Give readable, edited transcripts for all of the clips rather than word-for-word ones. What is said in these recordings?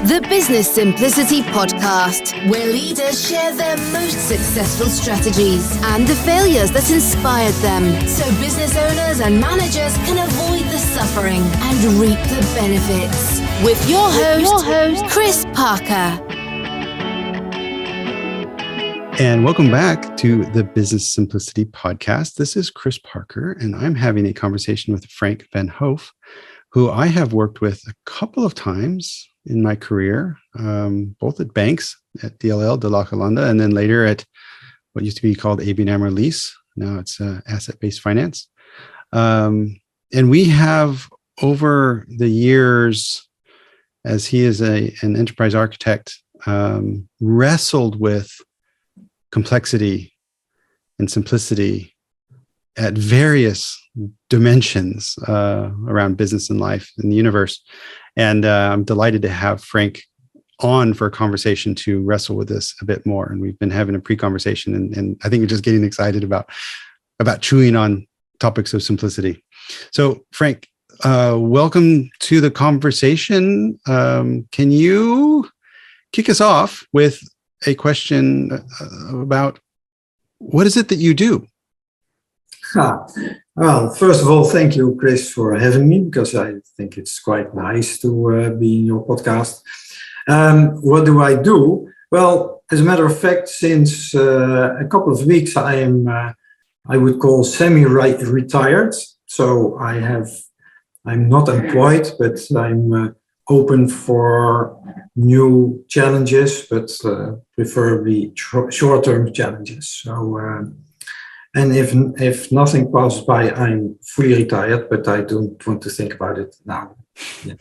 The Business Simplicity Podcast, where leaders share their most successful strategies and the failures that inspired them, so business owners and managers can avoid the suffering and reap the benefits. With your host, Chris Parker. And welcome back to the Business Simplicity Podcast. This is Chris Parker, and I'm having a conversation with Frank van Hooff, who I have worked with a couple of times in my career, both at banks, at DLL, De La Colanda, and then later at what used to be called ABN AMRO Lease. Now it's asset-based finance. And we have, over the years, as he is an enterprise architect, wrestled with complexity and simplicity at various dimensions around business and life in the universe. And I'm delighted to have Frank on for a conversation to wrestle with this a bit more. And we've been having a pre-conversation, and I think we're just getting excited about chewing on topics of simplicity. So Frank, welcome to the conversation. Can you kick us off with a question about what is it that you do? Well, first of all, thank you, Chris, for having me, because I think it's quite nice to be in your podcast. What do I do? Well, as a matter of fact, since a couple of weeks, I would call semi-retired. So I'm not employed, but I'm open for new challenges, but preferably short-term challenges. So, and if nothing passes by, I'm fully retired, but I don't want to think about it now. Yeah.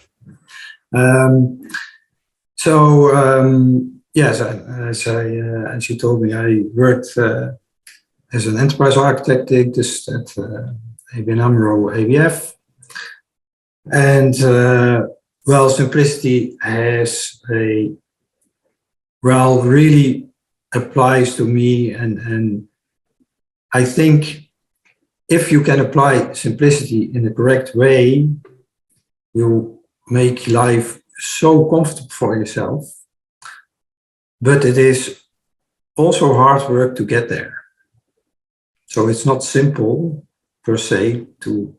Yes, as you told me, I worked as an enterprise architect at ABN AMRO ABF, and well, simplicity really applies to me, and I think if you can apply simplicity in the correct way, you make life so comfortable for yourself. But it is also hard work to get there. So it's not simple per se to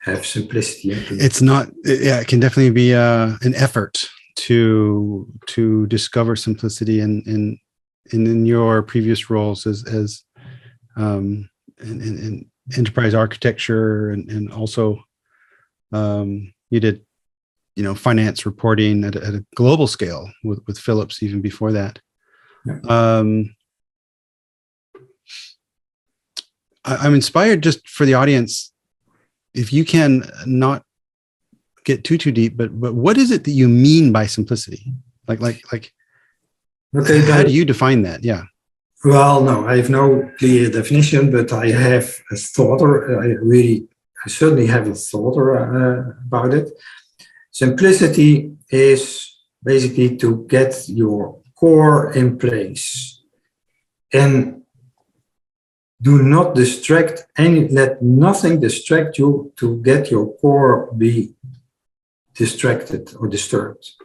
have simplicity. It's not. Yeah, it can definitely be an effort to discover simplicity in your previous roles as in enterprise architecture, and also you did finance reporting at a global scale with Philips even before that. Yeah. I'm inspired, just for the audience, if you can not get too deep, but what is it that you mean by simplicity? Like okay, how do you define that? Yeah. Well, no, I have no clear definition, but I have a thought, or I certainly have a thought about it. Simplicity is basically to get your core in place, and do not let nothing distract you to get your core be distracted or disturbed.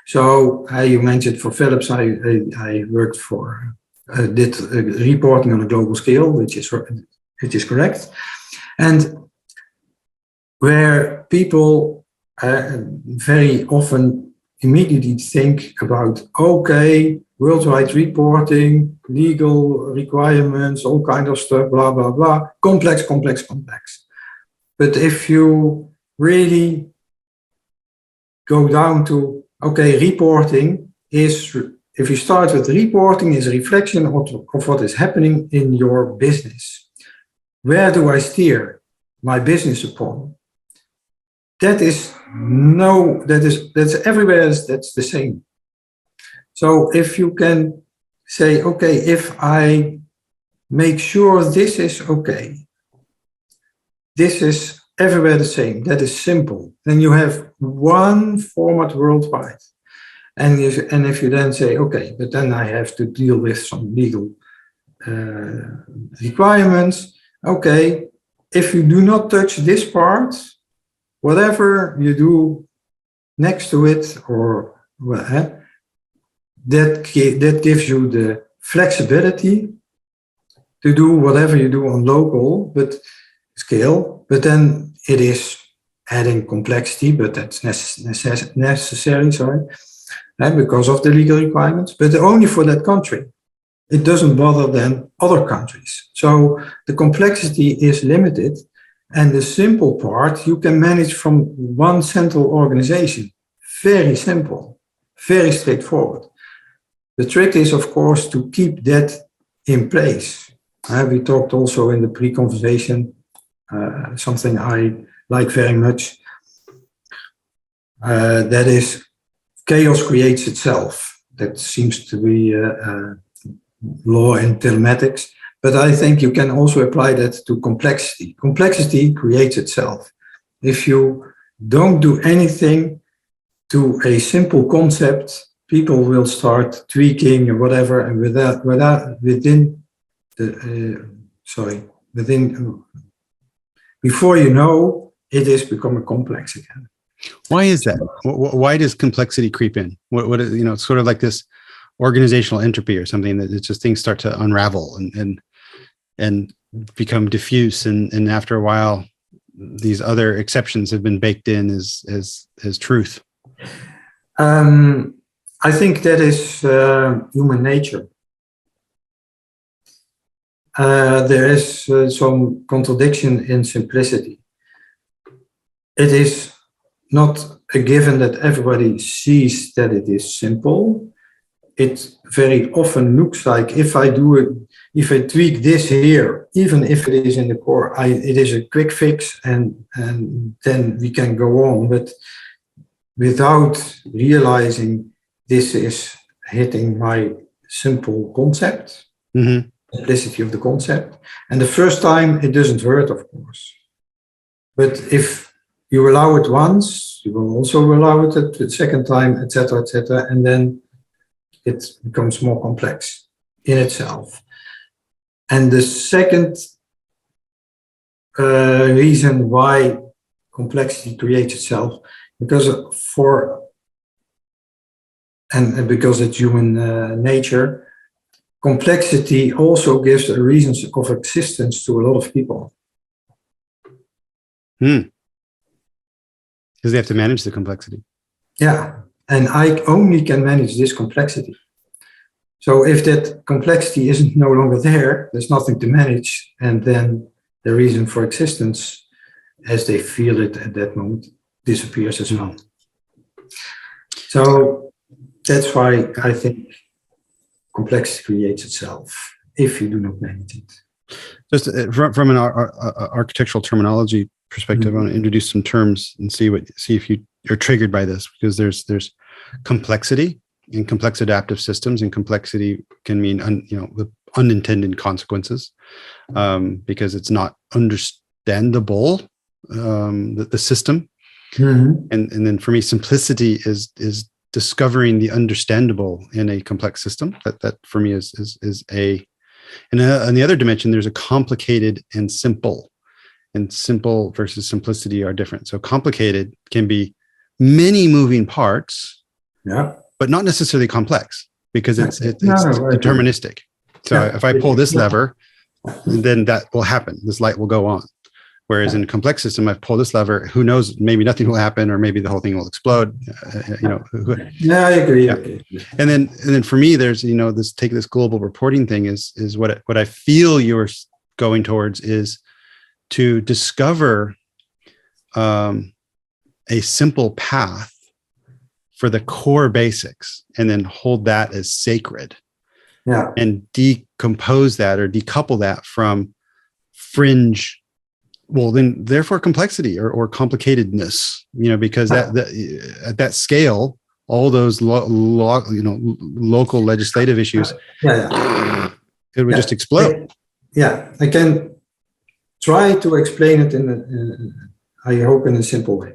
So you mentioned for Philips, I worked for. Did reporting on a global scale, which is correct, and where people very often immediately think about worldwide reporting, legal requirements, all kind of stuff, blah blah blah, complex. But if you really go down to reporting is. If you start with reporting, is a reflection of what is happening in your business. Where do I steer my business upon? That's everywhere. That's the same. So if you can say, if I make sure this is this is everywhere the same. That is simple. Then you have one format worldwide. And if you then say, but then I have to deal with some legal requirements. If you do not touch this part, whatever you do next to it or that gives you the flexibility to do whatever you do on local but scale, but then it is adding complexity, but that's necessary, because of the legal requirements, but only for that country. It doesn't bother then other countries. So the complexity is limited, and the simple part you can manage from one central organization. Very simple, very straightforward. The trick is, of course, to keep that in place. We talked also in the pre-conversation, something I like very much, that is chaos creates itself. That seems to be law in telematics, but I think you can also apply that to complexity. Complexity creates itself. If you don't do anything to a simple concept, people will start tweaking or whatever, and before you know, it is becoming complex again. Why is that? Why does complexity creep in? What is, it's sort of like this organizational entropy or something, that it's just things start to unravel and become diffuse, and after a while, these other exceptions have been baked in as truth. I think that is human nature. There is some contradiction in simplicity. It is not a given that everybody sees that it is simple. It very often looks like if I tweak this here, even if it is in the core, it is a quick fix, and then we can go on. But without realizing this is hitting my simple concept, simplicity of the concept. And the first time it doesn't hurt, of course. But if you allow it once, you will also allow it the second time, etc., and then it becomes more complex in itself. And the second reason why complexity creates itself, because it's human nature, complexity also gives a reason of existence to a lot of people. Because they have to manage the complexity. Yeah, and I only can manage this complexity. So if that complexity isn't no longer there, there's nothing to manage, and then the reason for existence, as they feel it at that moment, disappears as well. So that's why I think complexity creates itself if you do not manage it. Just from an architectural terminology perspective, I want to introduce some terms and see if you're triggered by this, because there's complexity in complex adaptive systems, and complexity can mean the unintended consequences, because it's not understandable, the system. And then for me, simplicity is discovering the understandable in a complex system. That for me is a, and on the other dimension, there's a complicated and simple versus simplicity are different. So complicated can be many moving parts, but not necessarily complex, because it's deterministic. So if I pull this lever, then that will happen. This light will go on. Whereas in a complex system, I've pulled this lever, who knows, maybe nothing will happen, or maybe the whole thing will explode. Yeah, I agree. Yeah. And then for me, there's, this global reporting thing is what I feel you're going towards is to discover a simple path for the core basics, and then hold that as sacred. Yeah. And decompose that or decouple that from fringe, well, then therefore complexity or complicatedness, because at that scale, all those local legislative issues, it would just explode. I can try to explain it I hope in a simple way.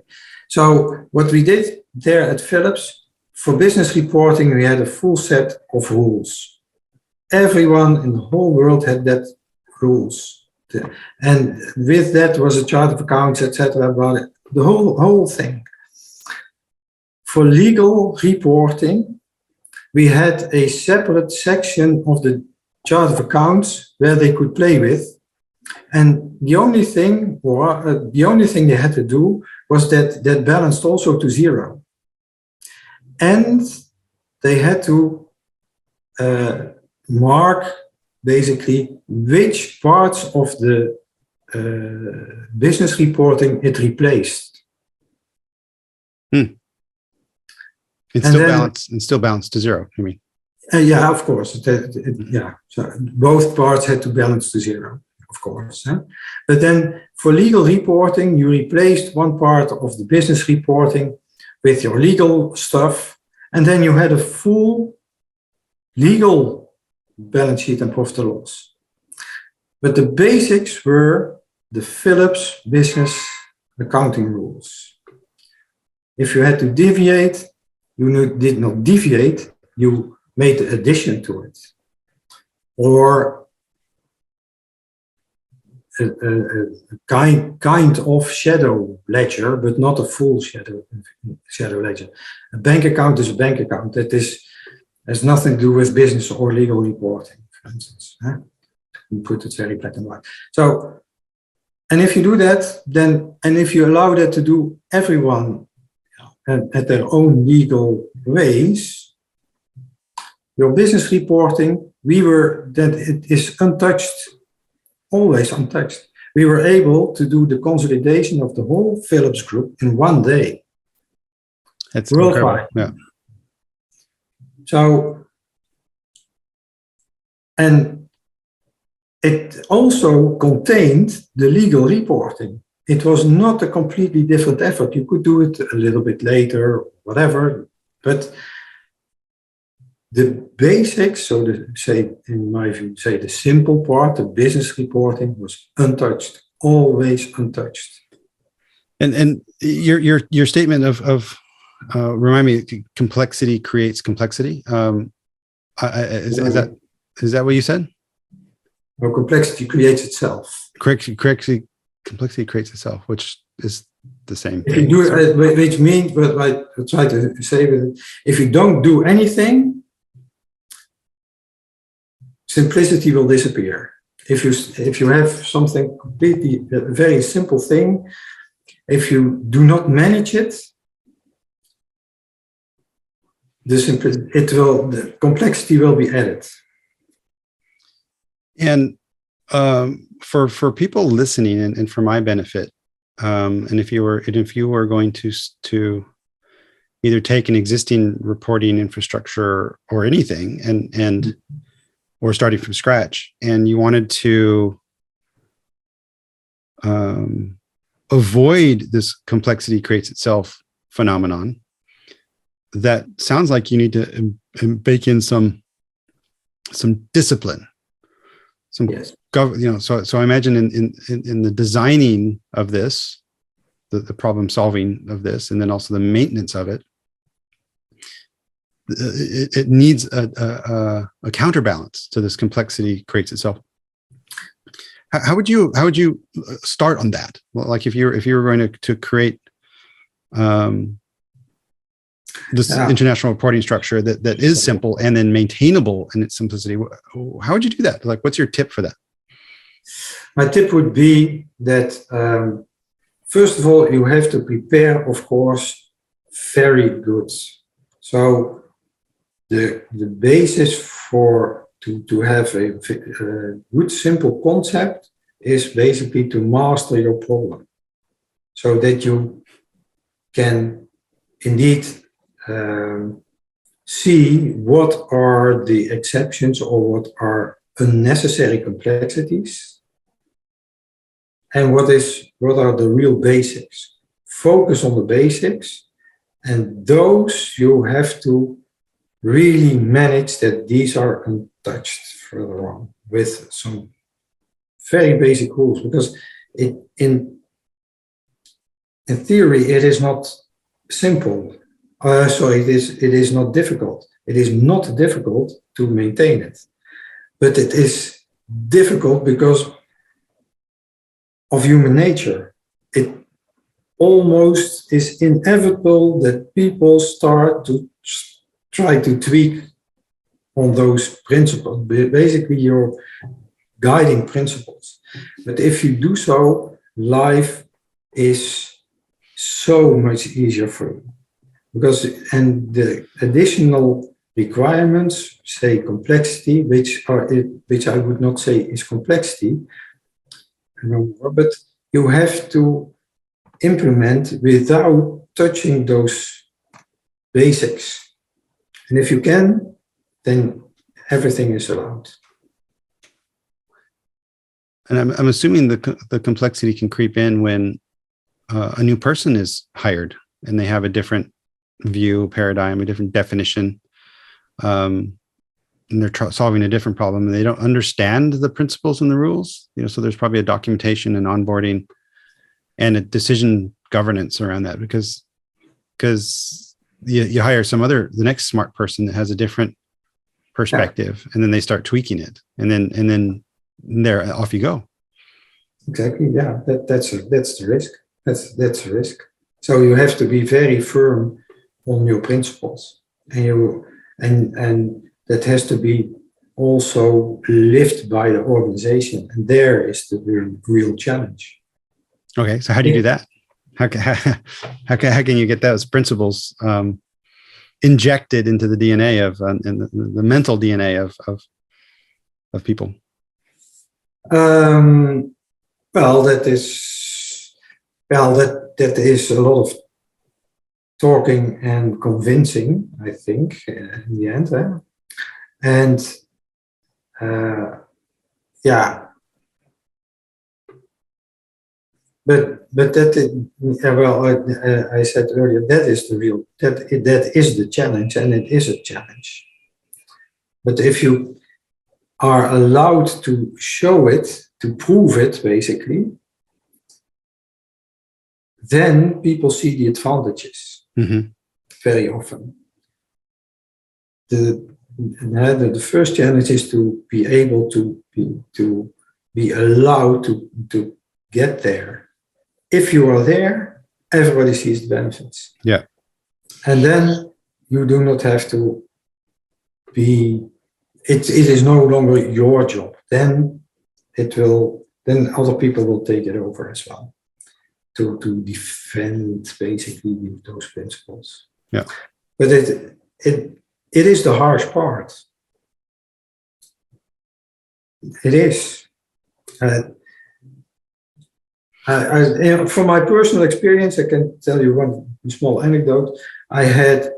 So what we did there at Philips, for business reporting, we had a full set of rules. Everyone in the whole world had that rules. And with that was a chart of accounts, etc. about it, the whole thing. for legal reporting, we had a separate section of the chart of accounts where they could play with. And the only thing they had to do was that balanced also to zero. And they had to mark basically which parts of the business reporting it replaced. It's still balanced to zero, I mean. Yeah, of course. Yeah, so both parts had to balance to zero, of course. Huh? But then for legal reporting, you replaced one part of the business reporting with your legal stuff, and then you had a full legal balance sheet and profit and loss. But the basics were the Philips business accounting rules. If you had to deviate, you did not deviate, you made an addition to it. Or a kind of shadow ledger, but not a full shadow ledger. A bank account is a bank account. That has nothing to do with business or legal reporting, for instance. You put it very black and white. So, and if you do that, then, and if you allow that to do everyone at their own legal ways, your business reporting, that it is untouched, always untouched. We were able to do the consolidation of the whole Philips group in one day. That's worldwide. Yeah. So, and it also contained the legal reporting. It was not a completely different effort. You could do it a little bit later, whatever, but the basics, so in my view, the simple part, the business reporting was untouched, always untouched. And your statement of remind me, complexity creates complexity. Is that what you said? No, complexity creates itself. Complexity creates itself, which is the same thing. If you do it, which means, what I try to say with it, if you don't do anything, simplicity will disappear. If you have something completely, a very simple thing, if you do not manage it, the complexity will be added. And for people listening, and for my benefit, and if you were going to either take an existing reporting infrastructure or anything, and or starting from scratch, and you wanted to avoid this complexity creates itself phenomenon, that sounds like you need to bake in some discipline. Yes. So I imagine in the designing of this, the problem solving of this, and then also the maintenance of it, it needs a counterbalance to this complexity creates itself. How would you start on that? Well, like if you were going to create this international reporting structure that is simple and then maintainable in its simplicity, how would you do that? Like, what's your tip for that? My tip would be that first of all, you have to prepare, of course, very good. So the basis to have a good simple concept is basically to master your problem, so that you can indeed see what are the exceptions or what are unnecessary complexities, and what are the real basics. Focus on the basics, and those you have to really manage that these are untouched further on with some very basic rules, because in theory it is not simple. It is not difficult. It is not difficult to maintain it, but it is difficult because of human nature. almost is inevitable that people start to try to tweak on those principles, basically your guiding principles. But if you do so, life is so much easier for you. Because, and the additional requirements, say complexity, which I would not say is complexity, no more, but you have to implement without touching those basics. And if you can, then everything is allowed. And I'm assuming the complexity can creep in when a new person is hired and they have a different view, paradigm, a different definition, and they're solving a different problem, and they don't understand the principles and the rules. So there's probably a documentation and onboarding and a decision governance around that, because you hire the next smart person that has a different perspective, and then they start tweaking it, and then there off you go. Exactly. Yeah, that's the risk. That's a risk. So you have to be very firm on your principles, and that has to be also lived by the organization, and there is the real challenge. Okay, so how do you do that? How can you get those principles injected into the DNA of in the mental DNA of people? That is a lot of talking and convincing, I think, in the end. And but I said earlier, that is that is the challenge, and it is a challenge. But if you are allowed to show it, to prove it, basically, then people see the advantages very often. The first challenge is to be able to be allowed to get there. If you are there, everybody sees the benefits. Yeah. And then you do not have to be, it is no longer your job. Then other people will take it over as well to defend basically those principles. Yeah. But it is the harsh part. It is. From my personal experience, I can tell you one small anecdote. I had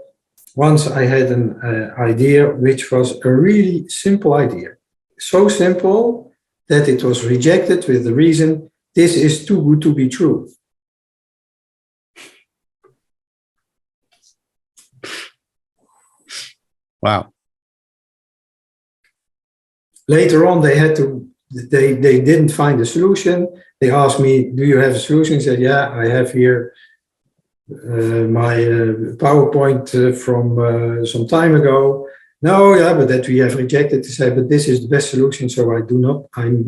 an idea which was a really simple idea. So simple that it was rejected with the reason, this is too good to be true. Wow. Later on, they didn't find a solution. They asked me, do you have a solution? I said, yeah, I have here my PowerPoint from some time ago. No, yeah, but that we have rejected. To say, but this is the best solution, so I'm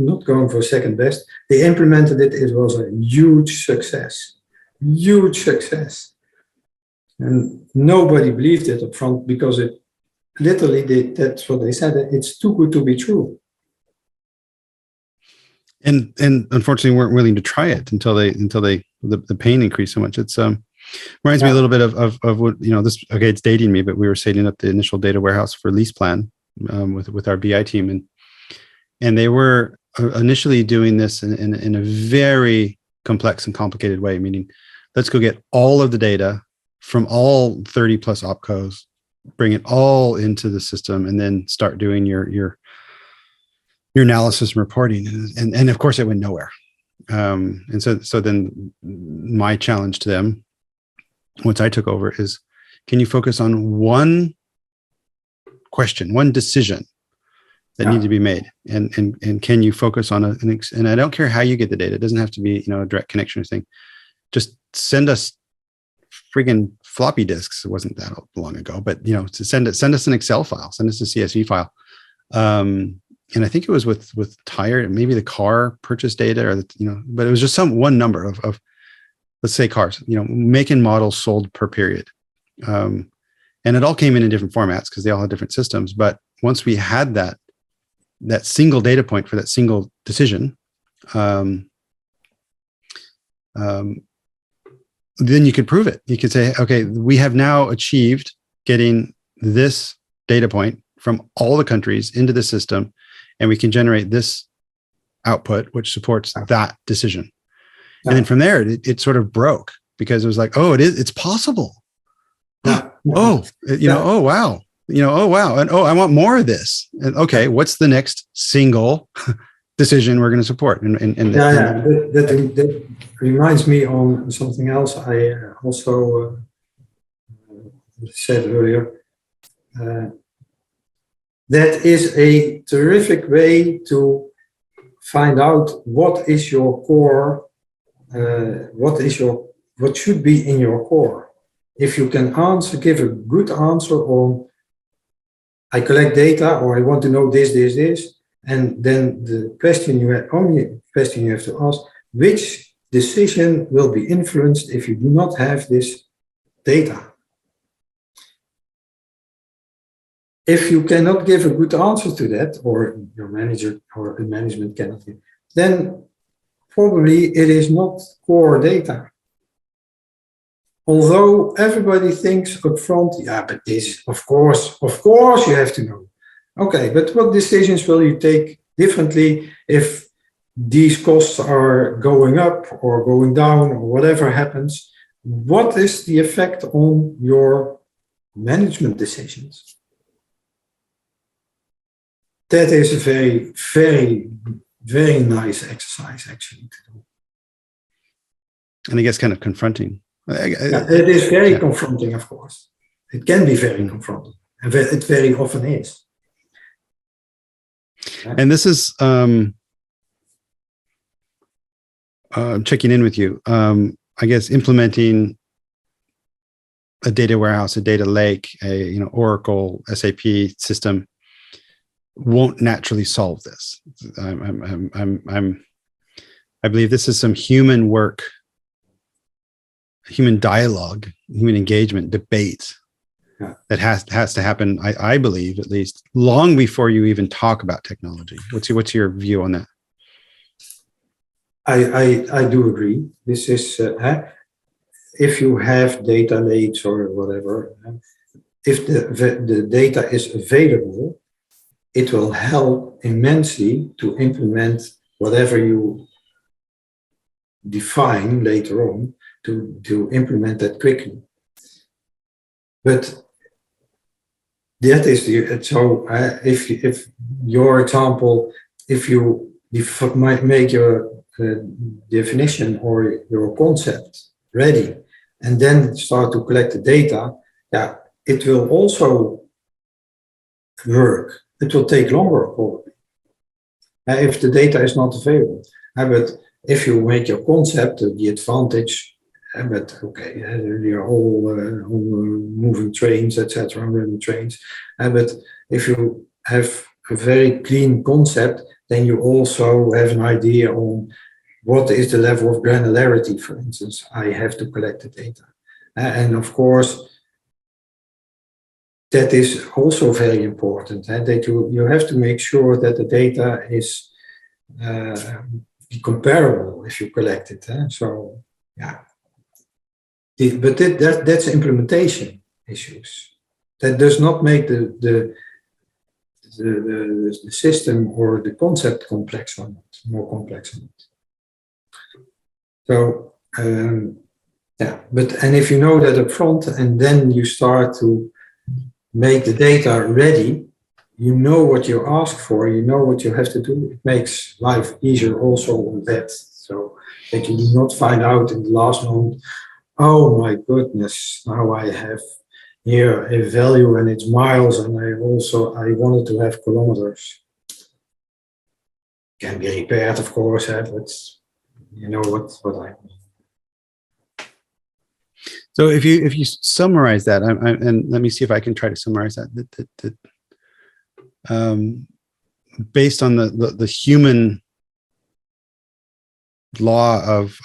not going for second best. They implemented it. It was a huge success. And nobody believed it up front because it literally, that's what they said, it's too good to be true. And unfortunately weren't willing to try it until the pain increased so much. It's reminds me a little bit of what, this, okay, it's dating me, but we were setting up the initial data warehouse for lease plan with our BI team, and they were initially doing this in a very complex and complicated way, meaning let's go get all of the data from all 30 plus opcos, bring it all into the system, and then start doing your analysis and reporting. And of course it went nowhere. And so then my challenge to them, once I took over, is, can you focus on one question, one decision that needs to be made? And can you focus on and I don't care how you get the data. It doesn't have to be, a direct connection or thing. Just send us friggin' floppy disks. It wasn't that long ago, but to send us an Excel file, send us a CSV file. And I think it was with tire, maybe the car purchase data, or but it was just one number of let's say cars, make and model sold per period. And it all came in different formats because they all had different systems. But once we had that single data point for that single decision, then you could prove it. You could say, okay, we have now achieved getting this data point from all the countries into the system, and we can generate this output, which supports that decision. Yeah. And then from there, it sort of broke because it was like, oh, it's possible. Yeah. Oh, oh, wow. Oh, wow. And oh, I want more of this. And okay, what's the next single decision we're going to support? That reminds me on something else I also said earlier. That is a terrific way to find out what is your core, what should be in your core. If you can give a good answer on, I collect data, or I want to know this, and then the question you have to ask, which decision will be influenced if you do not have this data? If you cannot give a good answer to that, or your manager or the management cannot give, then probably it is not core data. Although everybody thinks up front, yeah, but this, of course you have to know. Okay, but what decisions will you take differently if these costs are going up or going down or whatever happens? What is the effect on your management decisions? That is a very, very, very nice exercise actually to do. And I guess kind of confronting. It is very confronting, of course. It can be very confronting, and it very often is. And this is checking in with you. I guess implementing a data warehouse, a data lake, a Oracle, SAP system won't naturally solve this. I believe this is some human work, human dialogue, human engagement, debate that has to happen. I believe, at least, long before you even talk about technology. What's your view on that? I do agree. This is if you have data lakes or whatever, if the data is available, it will help immensely to implement whatever you define later on, to implement that quickly. But that is if your example, if you might make your definition or your concept ready and then start to collect the data, it will also work. It will take longer, probably, if the data is not available. But if you make your concept, the advantage, but okay, you're all moving trains, etc., running trains. But if you have a very clean concept, then you also have an idea on what is the level of granularity, for instance, I have to collect the data. And of course, that is also very important, that you have to make sure that the data is comparable if you collect it. So, but that's implementation issues. That does not make the system or the concept complex or not, more complex or not. So, and if you know that up front, and then you start to make the data ready, you know what you ask for, you know what you have to do. It makes life easier also on that. So that you do not find out in the last moment, oh my goodness, now I have here a value and it's miles, and I wanted to have kilometers. Can be repaired, of course, but you know what I mean. So if you summarize that, and let me see if I can try to summarize that. Based on the human law of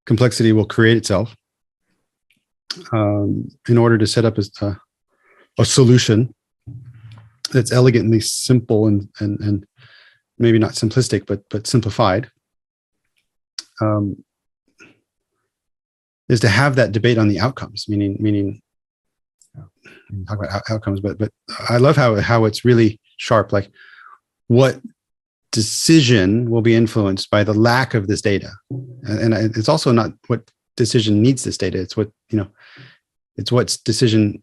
complexity will create itself in order to set up a solution that's elegantly simple and maybe not simplistic, but simplified, is to have that debate on the outcomes, meaning talk about outcomes, but I love how it's really sharp. Like, what decision will be influenced by the lack of this data, and it's also not what decision needs this data. It's what decision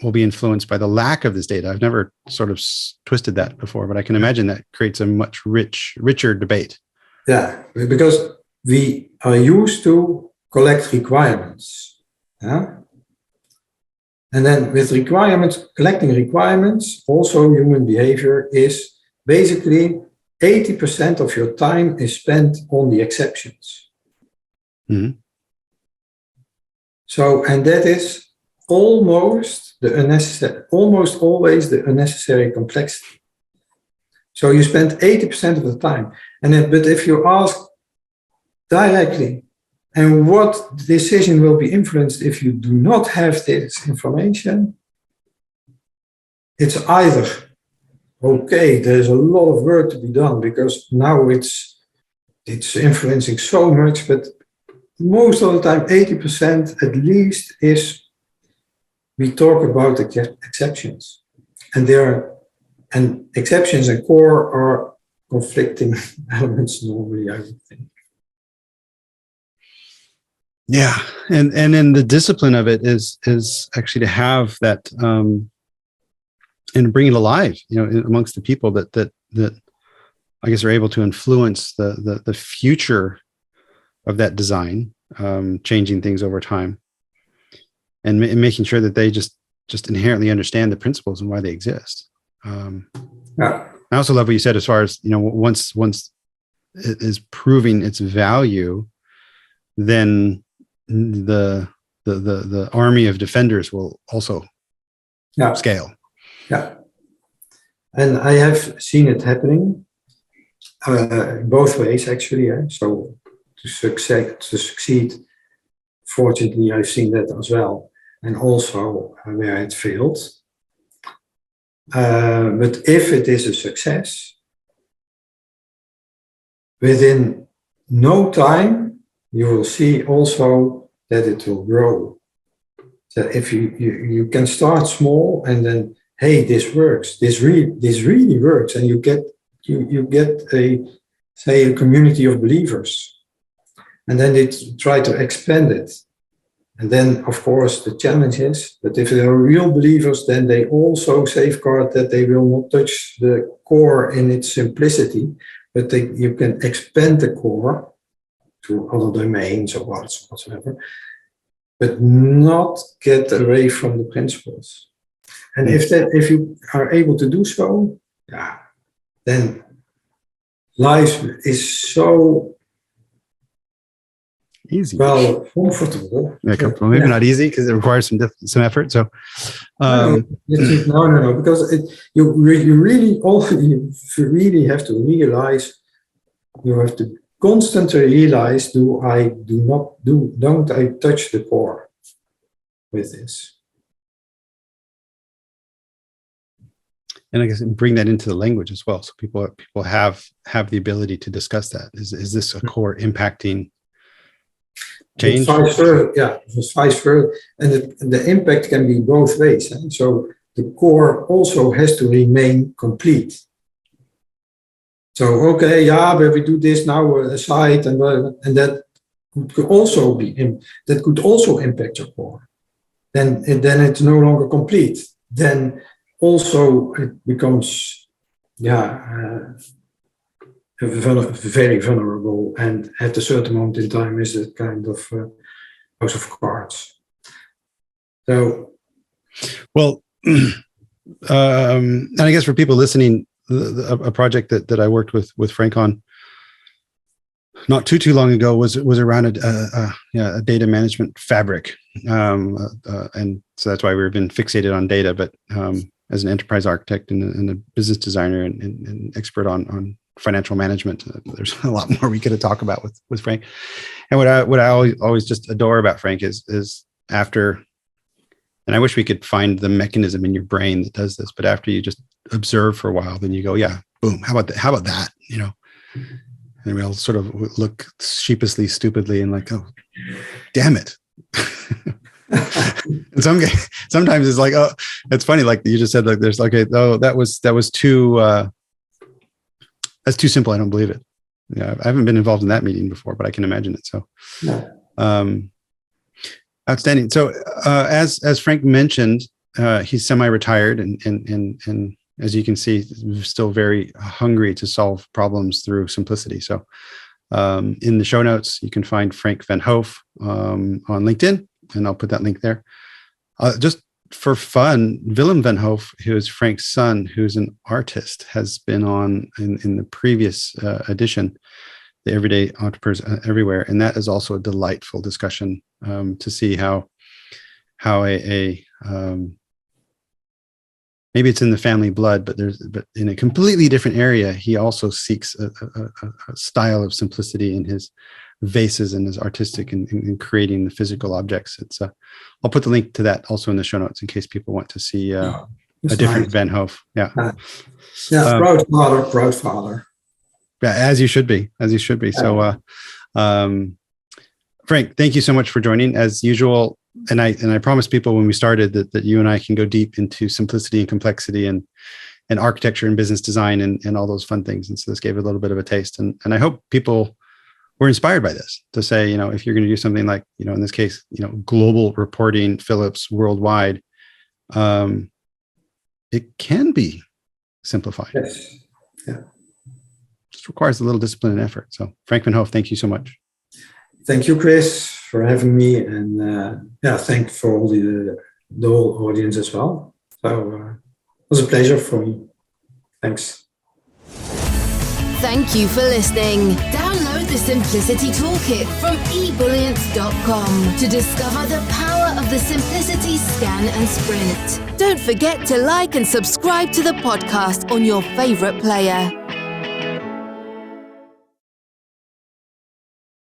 will be influenced by the lack of this data. I've never sort of twisted that before, but I can imagine that creates a much richer debate. Yeah, because we are used to collect requirements. Yeah. And then with collecting requirements, also human behavior is basically 80% of your time is spent on the exceptions. Mm-hmm. So, and that is almost always the unnecessary complexity. So you spend 80% of the time. But if you ask directly, and what decision will be influenced if you do not have this information, it's either, okay, there's a lot of work to be done because now it's influencing so much, but most of the time, 80% at least is we talk about exceptions. And exceptions and core are conflicting elements normally, I would think. Yeah, and then the discipline of it is actually to have that and bring it alive, amongst the people that I guess are able to influence the future of that design, changing things over time, and making sure that they just inherently understand the principles and why they exist. Yeah. I also love what you said as far as once it is proving its value, then the army of defenders will also scale. Yeah, and I have seen it happening both ways actually. So to succeed, fortunately, I've seen that as well, and also where it failed. But if it is a success, within no time, you will see also that it will grow. So if you can start small and then, hey, this works. This really works, and you get a community of believers, and then they try to expand it. And then, of course, the challenge is that if they are real believers, then they also safeguard that they will not touch the core in its simplicity, but you can expand the core to other domains or whatsoever, but not get away from the principles. And if you are able to do so, then life is so easy. Well, comfortable. Yeah, comfortable. Maybe not easy because it requires some effort. So, no, because you really have to realize. You have to constantly realize: don't I touch the core with this? And I guess bring that into the language as well, so people have the ability to discuss that. Is this a core impacting change? Vice versa, and the impact can be both ways. So the core also has to remain complete. So okay, but we do this now aside, and that could also impact your core. Then it's no longer complete. Then also it becomes very vulnerable, and at a certain moment in time is a kind of house of cards. So, well, and I guess for people listening, a project that I worked with Frank on not too long ago was around a data management fabric, and so that's why we've been fixated on data. But as an enterprise architect and a business designer and expert on financial management. There's a lot more we could have talked about with Frank. And what I always just adore about Frank is after, and I wish we could find the mechanism in your brain that does this, but after you just observe for a while, then you go, yeah, boom, how about that? How about that? And we all sort of look sheepishly, stupidly, and like, oh, damn it. And sometimes it's like, oh, it's funny. Like you just said, like there's like, oh, that was too, that's too simple. I don't believe it. Yeah, I haven't been involved in that meeting before, but I can imagine it. So, outstanding. So, as Frank mentioned, he's semi-retired, and as you can see, still very hungry to solve problems through simplicity. So, in the show notes, you can find Frank Van Hooff on LinkedIn, and I'll put that link there. Just for fun, Willem Van Hooff, who is Frank's son, who's an artist, has been on in the previous edition, the Everyday Entrepreneurs Everywhere, and that is also a delightful discussion to see how a maybe it's in the family blood, but in a completely different area, he also seeks a style of simplicity in his vases and is artistic in creating the physical objects. It's I'll put the link to that also in the show notes in case people want to see a different nice. Van Hooff. Yeah. Proud father. Yeah, as you should be. So, Frank, thank you so much for joining as usual. And I promised people when we started that you and I can go deep into simplicity and complexity and architecture and business design and all those fun things. And so this gave a little bit of a taste. And I hope people were inspired by this to say, if you're going to do something like, in this case, global reporting, Philips worldwide, it can be simplified. Yes. Yeah. Just requires a little discipline and effort. So Frank Van Hooff, thank you so much. Thank you, Chris, for having me. And thank for all the whole audience as well. So it was a pleasure for me. Thanks. Thank you for listening. Download the Simplicity Toolkit from Ebullient.com to discover the power of the Simplicity Scan and Sprint. Don't forget to like and subscribe to the podcast on your favorite player.